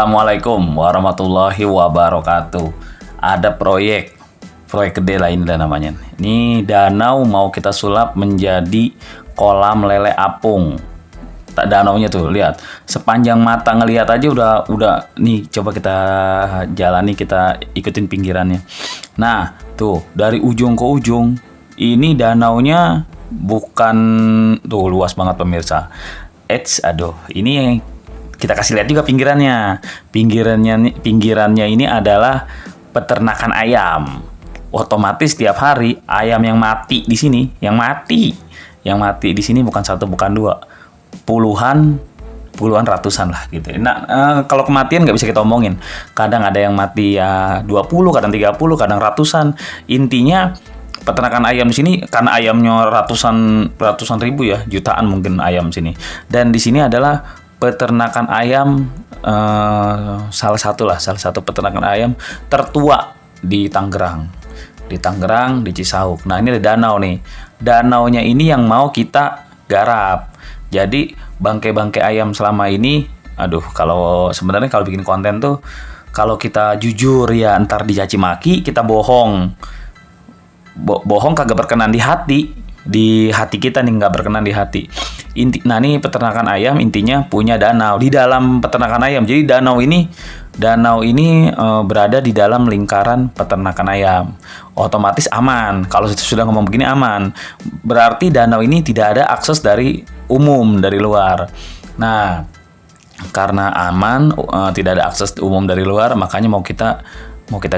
Assalamualaikum warahmatullahi wabarakatuh. Ada proyek gede lah ini namanya. Ini danau mau kita sulap menjadi kolam lele apung. Tak danaunya tuh, lihat. Sepanjang mata ngelihat aja udah nih, coba kita jalani, kita ikutin pinggirannya. Nah, tuh dari ujung ke ujung ini danaunya bukan tuh luas banget pemirsa. Aduh, ini kita kasih lihat juga pinggirannya. Pinggirannya ini adalah peternakan ayam. Otomatis tiap hari ayam yang mati di sini, yang mati di sini bukan satu, bukan dua, puluhan ratusan lah gitu. Nah, kalau kematian nggak bisa kita omongin. Kadang ada yang mati ya 20, kadang 30, kadang ratusan. Intinya peternakan ayam di sini karena ayamnya ratusan ribu ya, jutaan mungkin ayam sini. Dan di sini adalah peternakan ayam salah satu peternakan ayam tertua di Tangerang, di Cisauk. Nah, ini ada danau nih. Danaunya ini yang mau kita garap. Jadi bangkai-bangkai ayam selama ini, aduh, sebenarnya kalau bikin konten tuh kalau kita jujur ya ntar dicaci maki, kita bohong. Bohong kagak berkenan di hati kita nih, nggak berkenan di hati. Nah, ini peternakan ayam intinya punya danau di dalam peternakan ayam. Jadi danau ini berada di dalam lingkaran peternakan ayam. Otomatis aman. Kalau sudah ngomong begini aman, berarti danau ini tidak ada akses dari umum dari luar. Nah, karena aman, tidak ada akses umum dari luar, makanya mau kita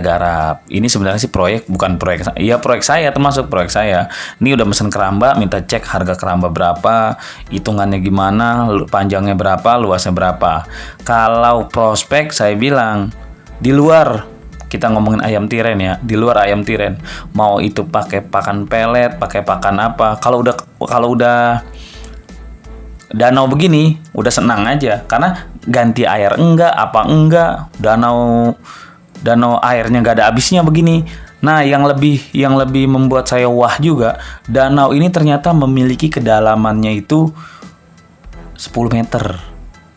garap. Ini sebenarnya sih bukan proyek saya, termasuk proyek saya. Ini udah mesen keramba, minta cek harga keramba berapa, hitungannya gimana, panjangnya berapa, luasnya berapa. Kalau prospek saya bilang di luar, kita ngomongin ayam tiren ya, di luar ayam tiren, mau itu pakai pakan pelet, pakai pakan apa, kalau udah danau begini udah senang aja, karena ganti air enggak, danau airnya nggak ada habisnya begini. Nah, yang lebih membuat saya wah juga, danau ini ternyata memiliki kedalamannya itu 10 meter.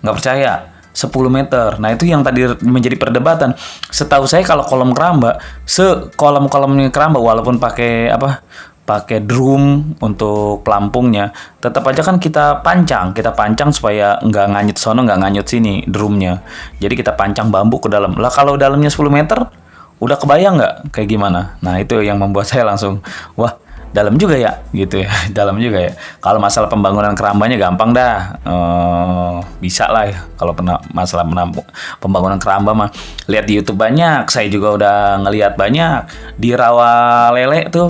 Nggak percaya? 10 meter. Nah, itu yang tadi menjadi perdebatan. Setahu saya kalau kolam keramba, kolamnya keramba walaupun pakai drum untuk pelampungnya, tetap aja kan kita pancang supaya nggak nganyut sono, nggak nganyut sini drumnya. Jadi kita pancang bambu ke dalam. Lah kalau dalamnya 10 meter, udah kebayang nggak kayak gimana? Nah, itu yang membuat saya langsung, wah, dalam juga ya, gitu ya, dalam juga ya. Kalau masalah pembangunan kerambanya gampang dah, bisa lah ya. Kalau masalah pembangunan keramba mah, lihat di YouTube banyak. Saya juga udah ngelihat banyak di rawa lele tuh.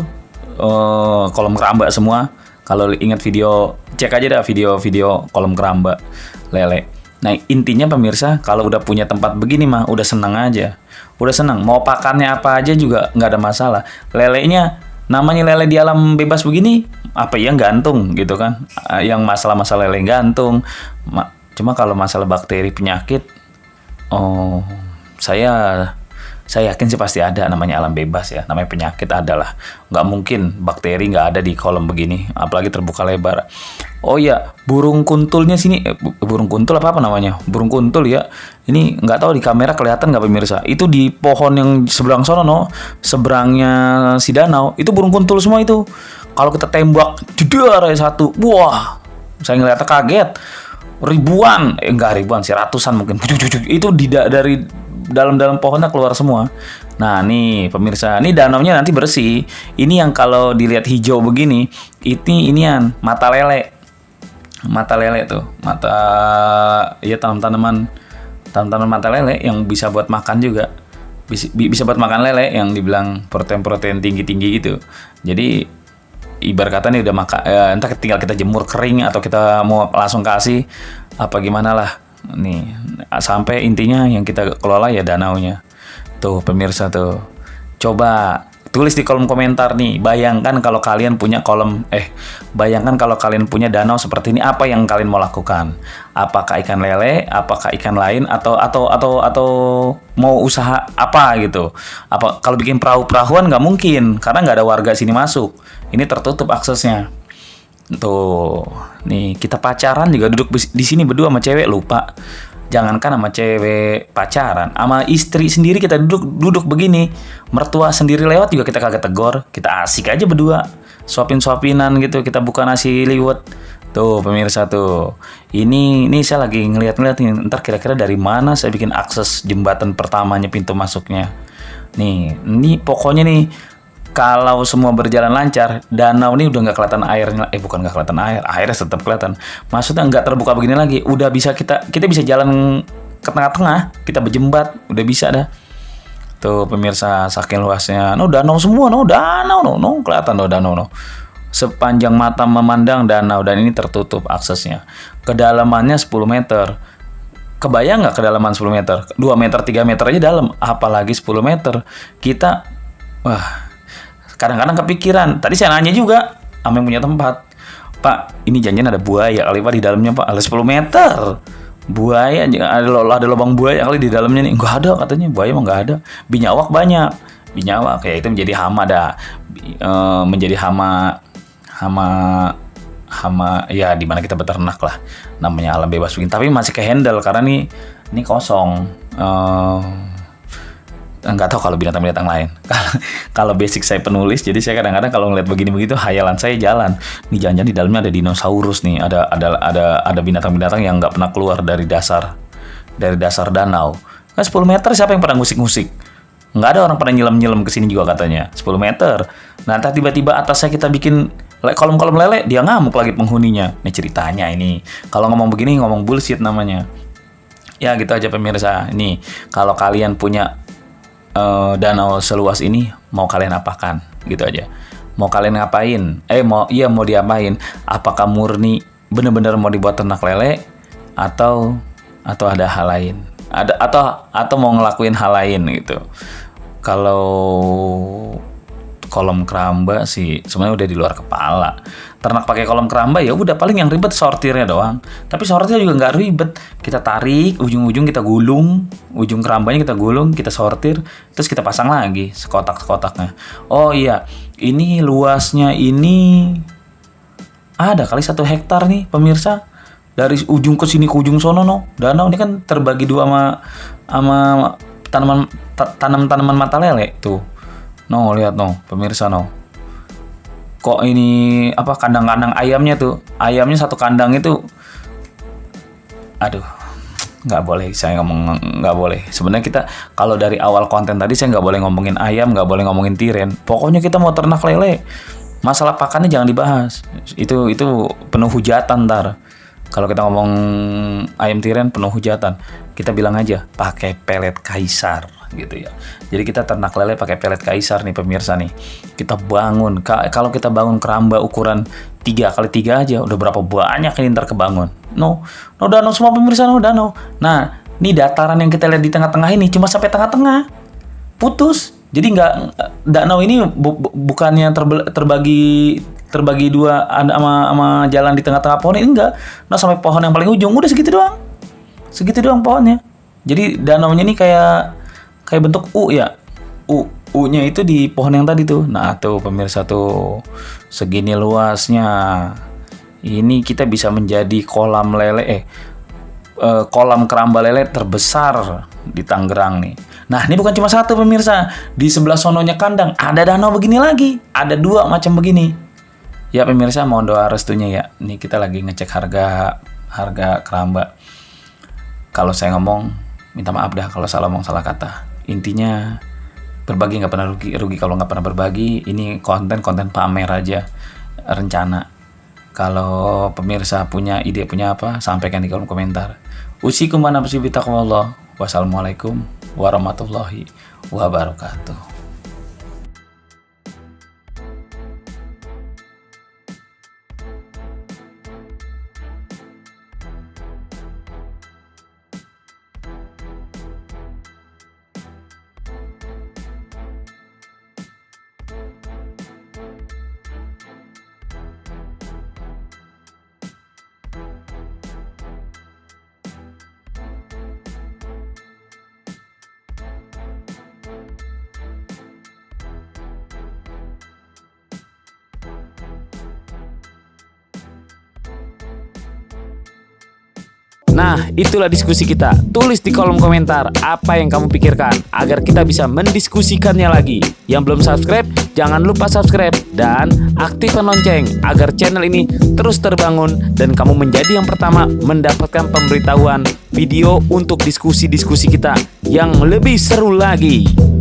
Kolam keramba semua. Kalau ingat video, cek aja dah video kolam keramba lele. Nah, intinya pemirsa, kalau udah punya tempat begini mah udah senang aja. Udah senang, mau pakannya apa aja juga nggak ada masalah. Lelenya namanya lele di alam bebas begini, apa ya, gantung gitu kan. Yang masalah lele gantung. Cuma kalau masalah bakteri penyakit, saya yakin sih pasti ada, namanya alam bebas ya, namanya penyakit adalah. Nggak mungkin bakteri nggak ada di kolam begini, apalagi terbuka lebar. Oh ya, burung kuntulnya sini, burung kuntul apa namanya? Burung kuntul ya. Ini nggak tahu di kamera kelihatan nggak pemirsa? Itu di pohon yang seberang sono, seberangnya si danau, itu burung kuntul semua itu. Kalau kita tembak, jedar satu, wah, saya ngeliatnya kaget. Ribuan, enggak ribuan sih, ratusan mungkin. Itu dari dalam pohonnya keluar semua. Nah, nih pemirsa, ini danaunya nanti bersih. Ini yang kalau dilihat hijau begini, inian mata lele tuh, tanaman mata lele yang bisa buat makan juga. Bisa buat makan lele yang dibilang protein tinggi gitu. Jadi ibarat kata nih udah makan, entah tinggal kita jemur kering atau kita mau langsung kasih apa gimana lah. Nih, sampai intinya yang kita kelola ya danaunya. Tuh pemirsa tuh. Coba tulis di kolom komentar nih, bayangkan kalau kalian punya danau seperti ini, apa yang kalian mau lakukan? Apakah ikan lele, apakah ikan lain, atau mau usaha apa gitu? Apa kalau bikin perahuan nggak mungkin karena nggak ada warga sini masuk. Ini tertutup aksesnya. Tuh, nih kita pacaran juga duduk di sini berdua sama cewek, lupa. Jangankan sama cewek pacaran, sama istri sendiri kita duduk begini, mertua sendiri lewat juga kita kagak tegor, kita asik aja berdua, suapin-suapinan gitu, kita buka nasi liwet. Tuh pemirsa tuh, ini saya lagi ngeliat-ngeliat nih, ntar kira-kira dari mana saya bikin akses jembatan pertamanya, pintu masuknya. Nih, ini pokoknya nih, kalau semua berjalan lancar, danau ini udah nggak kelihatan airnya, bukan nggak kelihatan airnya tetap kelihatan. Maksudnya nggak terbuka begini lagi, udah bisa kita bisa jalan ke tengah-tengah, kita berjembat, udah bisa dah. Tuh pemirsa, saking luasnya, danau semua, danau, kelihatan danau, sepanjang mata memandang danau, dan ini tertutup aksesnya. Kedalamannya 10 meter. Kebayang nggak kedalaman 10 meter? 2 meter, 3 meter aja dalam, apalagi 10 meter. Kita, kadang-kadang kepikiran. Tadi saya nanya juga sama yang punya tempat, Pak, ini janjian ada buaya kali Pak di dalamnya Pak, ada 10 meter. Buaya, ada lubang buaya kali di dalamnya nih. Nggak ada katanya, buaya mah nggak ada. Binyawak banyak. Binyawak, kayak itu menjadi hama dah. Menjadi hama ya di mana kita beternak lah, namanya alam bebas begini, tapi masih kehandle karena ini kosong. Nggak tahu kalau binatang-binatang lain. Kalau basic saya penulis, jadi saya kadang-kadang kalau ngeliat begini begitu, hayalan saya jalan. Nih jangan-jangan di dalamnya ada dinosaurus nih, ada binatang-binatang yang nggak pernah keluar dari dasar danau. Kan 10 meter siapa yang pernah ngusik-ngusik? Nggak ada orang pernah nyelam-nyelam ke sini juga katanya. 10 meter. Nah, entah tiba-tiba atasnya kita bikin kolom-kolom lele, dia ngamuk lagi penghuninya. Ini ceritanya ini. Kalau ngomong begini, ngomong bullshit namanya. Ya gitu aja pemirsa. Ini kalau kalian punya danau seluas ini, mau kalian apakan? Gitu aja. Mau kalian ngapain? Mau diapain? Apakah murni bener-bener mau dibuat ternak lele atau ada hal lain? Atau mau ngelakuin hal lain gitu. Kalau kolom keramba sih sebenarnya udah di luar kepala. Ternak pakai kolom keramba ya udah, paling yang ribet sortirnya doang. Tapi sortirnya juga nggak ribet. Kita tarik ujung-ujung, kita gulung ujung kerambanya, kita gulung, kita sortir, terus kita pasang lagi sekotak-sekotaknya. Oh iya, ini luasnya ini ada kali 1 hektar nih pemirsa. Dari ujung ke sini ke ujung sono danau ini kan terbagi dua sama tanaman mata lele tuh. Lihat pemirsa Kok ini kandang-kandang ayamnya tuh. Ayamnya 1 kandang itu, aduh, nggak boleh saya ngomong, nggak boleh. Sebenarnya kita kalau dari awal konten tadi saya nggak boleh ngomongin ayam, nggak boleh ngomongin tiren. Pokoknya kita mau ternak lele. Masalah pakannya jangan dibahas. Itu penuh hujatan ntar. Kalau kita ngomong ayam tiren penuh hujatan. Kita bilang aja pakai pelet kaisar gitu ya. Jadi kita ternak lele pakai pelet kaisar nih pemirsa nih. Kita bangun, kalau kita bangun keramba ukuran 3x3 aja udah berapa banyak ini ntar kebangun. Danau semua pemirsa, danau. Nah, ini dataran yang kita lihat di tengah-tengah ini cuma sampai tengah-tengah. Putus. Jadi danau ini bukannya terbagi dua, ada sama jalan di tengah-tengah pohon ini, enggak. Sampai pohon yang paling ujung udah segitu doang pohonnya. Jadi danaunya ini kayak bentuk U ya. U-nya itu di pohon yang tadi tuh. Nah tuh pemirsa tuh, segini luasnya. Ini kita bisa menjadi kolam lele kolam keramba lele terbesar di Tangerang nih. Nah ini bukan cuma 1 pemirsa. Di sebelah sononya kandang ada danau begini lagi. Ada 2 macam begini. Ya pemirsa, mohon doa restunya ya. Nih kita lagi ngecek harga keramba. Kalau saya ngomong, minta maaf dah kalau salah ngomong, salah kata. Intinya berbagi nggak pernah rugi kalau nggak pernah berbagi. Ini konten pamer aja, rencana. Kalau pemirsa punya ide, punya apa, sampaikan di kolom komentar. Usikum wa nafsi bitaqwallah. Wassalamualaikum warahmatullahi wabarakatuh. Nah, itulah diskusi kita. Tulis di kolom komentar apa yang kamu pikirkan agar kita bisa mendiskusikannya lagi. Yang belum subscribe, jangan lupa subscribe dan aktifkan lonceng agar channel ini terus terbangun dan kamu menjadi yang pertama mendapatkan pemberitahuan video untuk diskusi-diskusi kita yang lebih seru lagi.